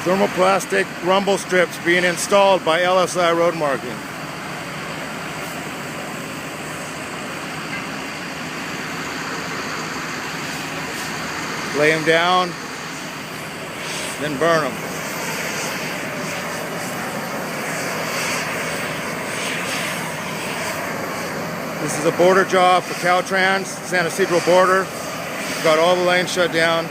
Thermoplastic rumble strips being installed by LSI Road Marking. Lay them down, then burn them. This is a border job for Caltrans, San Ysidro border. Got all the lanes shut down.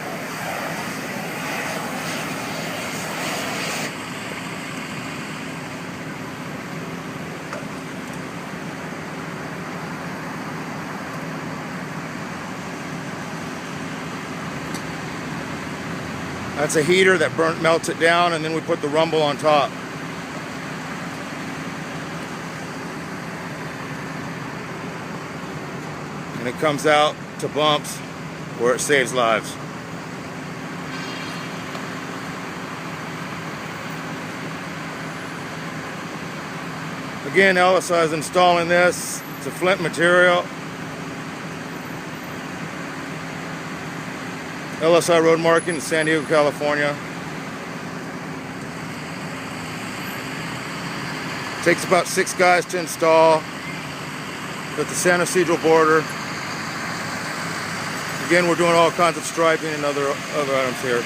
That's a heater that melts it down, and then we put the rumble on top. And it comes out to bumps where it saves lives. Again, LSI is installing this. It's a flint material. LSI Road Marking in San Diego, California. Takes about 6 guys to install at the San Ysidro border. Again, we're doing all kinds of striping and other items here.